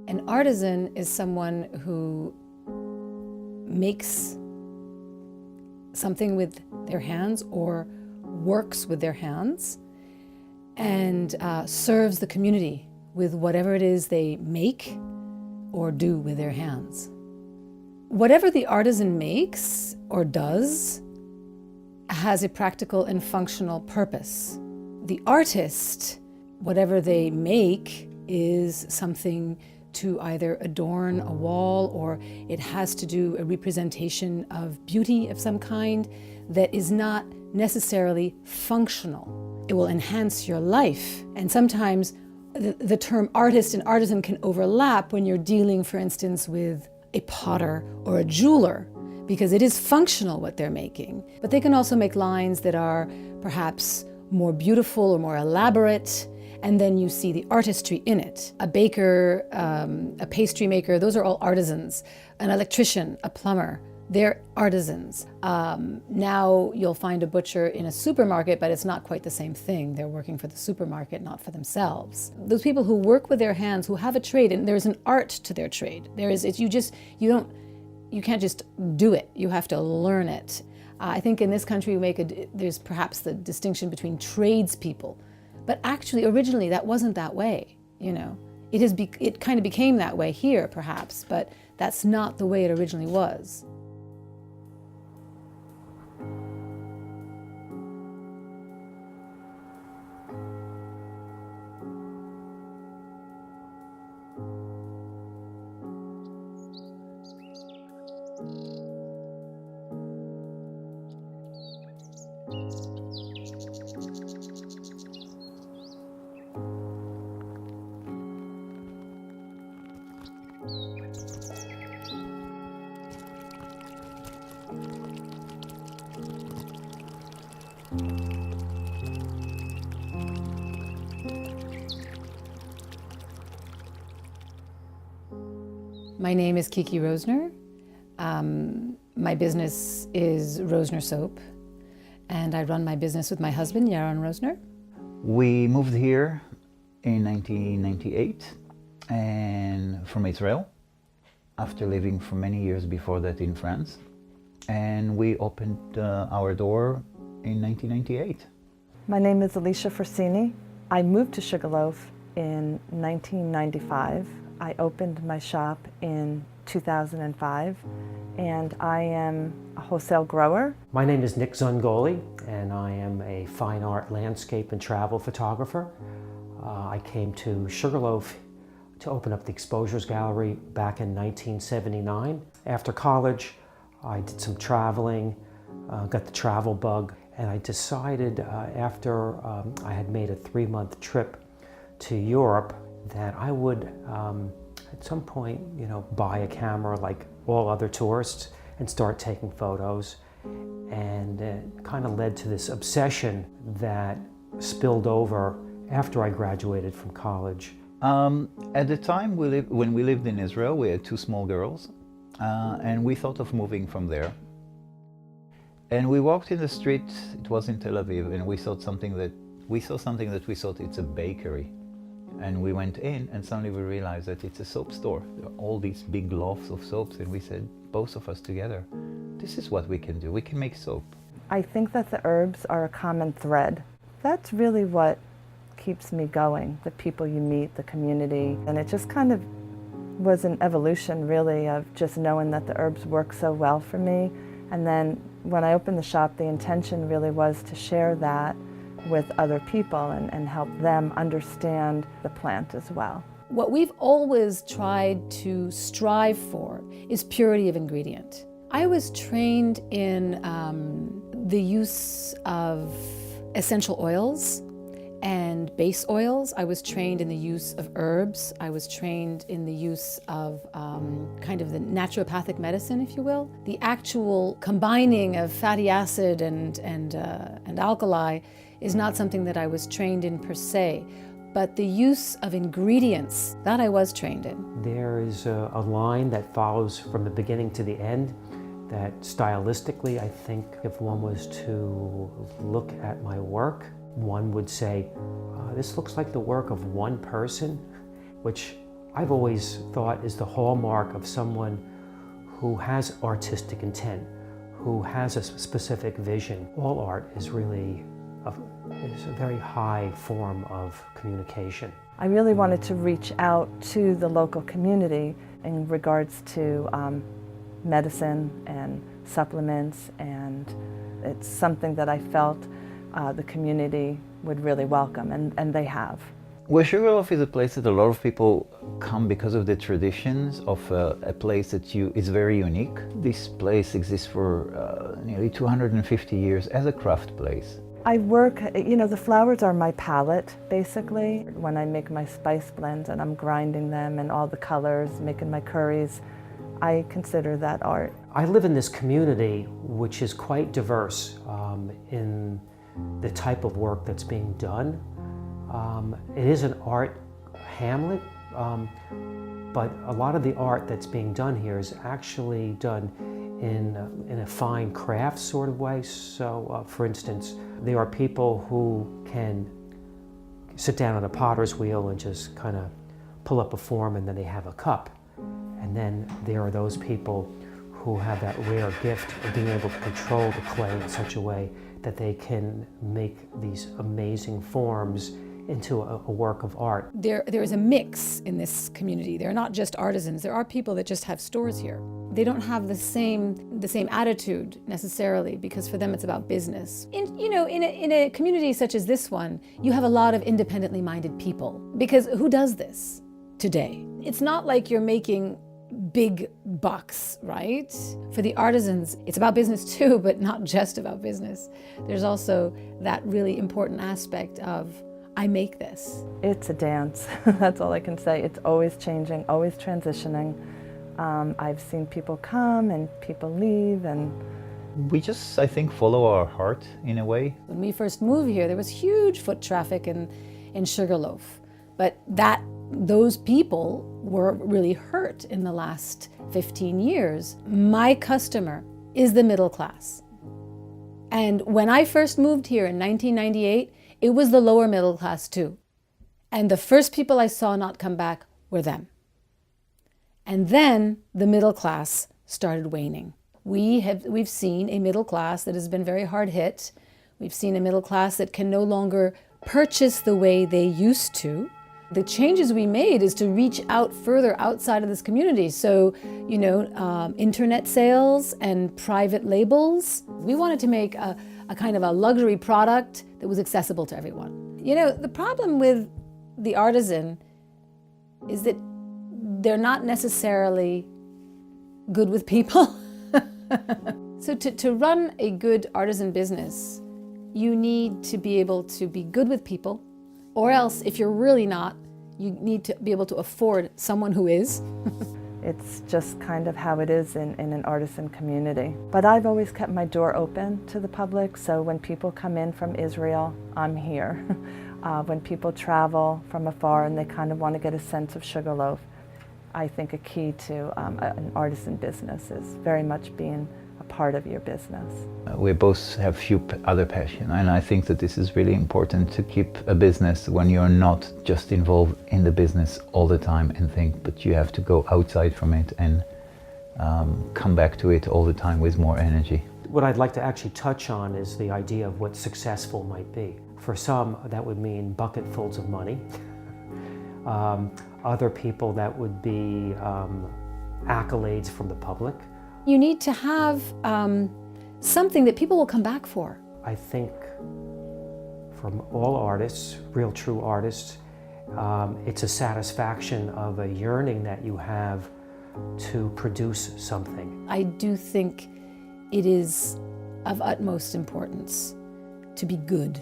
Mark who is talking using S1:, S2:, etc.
S1: An artisan is someone who makes something with their hands or works with their hands and serves the community with whatever it is they make or do with their hands. Whatever the artisan makes or does has a practical and functional purpose. The artist, whatever they make, is something to either adorn a wall, or it has to do a representation of beauty of some kind that is not necessarily functional. It will enhance your life. And sometimes the term artist and artisan can overlap when you're dealing, for instance, with a potter or a jeweler, because it is functional what they're making. But they can also make lines that are perhaps more beautiful or more elaborate, and then you see the artistry in it. A baker, a pastry maker, those are all artisans. An electrician, a plumber, they're artisans. Now you'll find a butcher in a supermarket, but it's not quite the same thing. They're working for the supermarket, not for themselves. Those people who work with their hands, who have a trade, and there's an art to their trade. You can't just do it. You have to learn it. I think in this country there's perhaps the distinction between tradespeople, but actually originally that wasn't that way. It kind of became that way here perhaps, but that's not the way it originally was. My name is Kiki Rosner. My business is Rosner Soap, and I run my business with my husband, Yaron Rosner.
S2: We moved here in 1998 and from Israel, after living for many years before that in France. And we opened our door in 1998.
S3: My name is Alicia Forsini. I moved to Sugar Loaf in 1995. I opened my shop in 2005, and I am a wholesale grower.
S4: My name is Nick Zungoli, and I am a fine art landscape and travel photographer. I came to Sugar Loaf to open up the Exposures Gallery back in 1979. After college, I did some traveling, got the travel bug, and I decided after I had made a 3-month trip to Europe that I would at some point, buy a camera like all other tourists and start taking photos. And it kind of led to this obsession that spilled over after I graduated from college.
S2: At the time when we lived in Israel, we had 2 small girls, and we thought of moving from there. And we walked in the street, it was in Tel Aviv, and we saw something that we thought it's a bakery. And we went in, and suddenly we realized that it's a soap store. There are all these big lofts of soaps, and we said, both of us together, this is what we can do. We can make soap.
S3: I think that the herbs are a common thread. That's really what keeps me going, the people you meet, the community. And it just kind of was an evolution, really, of just knowing that the herbs work so well for me. And then when I opened the shop, the intention really was to share that with other people and help them understand the plant as well.
S1: What we've always tried to strive for is purity of ingredient. I was trained in the use of essential oils and base oils. I was trained in the use of herbs. I was trained in the use of kind of the naturopathic medicine, if you will. The actual combining of fatty acid and alkali is not something that I was trained in per se, but the use of ingredients, that I was trained in.
S4: There is a line that follows from the beginning to the end that stylistically, I think if one was to look at my work, one would say, this looks like the work of one person, which I've always thought is the hallmark of someone who has artistic intent, who has a specific vision. All art is really is a very high form of communication.
S3: I really wanted to reach out to the local community in regards to medicine and supplements, and it's something that I felt the community would really welcome, and they have.
S2: Well, Sugar Loaf is a place that a lot of people come because of the traditions of a place that is very unique. This place exists for nearly 250 years as a craft place.
S3: I work, the flowers are my palette, basically. When I make my spice blends and I'm grinding them and all the colors, making my curries, I consider that art.
S4: I live in this community which is quite diverse in the type of work that's being done. It is an art hamlet, but a lot of the art that's being done here is actually done in a fine craft sort of way. So, for instance, there are people who can sit down on a potter's wheel and just kind of pull up a form, and then they have a cup. And then there are those people who have that rare gift of being able to control the clay in such a way that they can make these amazing forms into a work of art.
S1: There is a mix in this community. They're not just artisans. There are people that just have stores here. They don't have the same attitude necessarily, because for them it's about business. In a community such as this one, you have a lot of independently minded people, because who does this today? It's not like you're making big bucks, right? For the artisans, it's about business too, but not just about business. There's also that really important aspect of, I make this. It's
S3: a dance, that's all I can say. It's always changing, always transitioning. I've seen people come and people leave, and
S2: we just, I think, follow our heart in a way.
S1: When we first moved here, there was huge foot traffic in Sugar Loaf, but those people were really hurt in the last 15 years. My customer is the middle class. And when I first moved here in 1998, it was the lower middle class too. And the first people I saw not come back were them. And then the middle class started waning. We've seen a middle class that has been very hard hit. We've seen a middle class that can no longer purchase the way they used to. The changes we made is to reach out further outside of this community. So, internet sales and private labels. We wanted to make a kind of a luxury product that was accessible to everyone. The problem with the artisan is that they're not necessarily good with people. So to run a good artisan business, you need to be able to be good with people, or else if you're really not, you need to be able to afford someone who is.
S3: It's just kind of how it is in an artisan community. But I've always kept my door open to the public, so when people come in from Israel, I'm here. When people travel from afar and they kind of want to get a sense of Sugar Loaf, I think a key to an artisan business is very much being a part of your business.
S2: We both have few other passions, and I think that this is really important to keep a business when you're not just involved in the business all the time and think, but you have to go outside from it and come back to it all the time with more energy.
S4: What I'd like to actually touch on is the idea of what successful might be. For some, that would mean bucketfuls of money. Other people, that would be accolades from the public.
S1: You need to have something that people will come back for.
S4: I think from all artists, real true artists, it's a satisfaction of a yearning that you have to produce something.
S1: I do think it is of utmost importance to be good.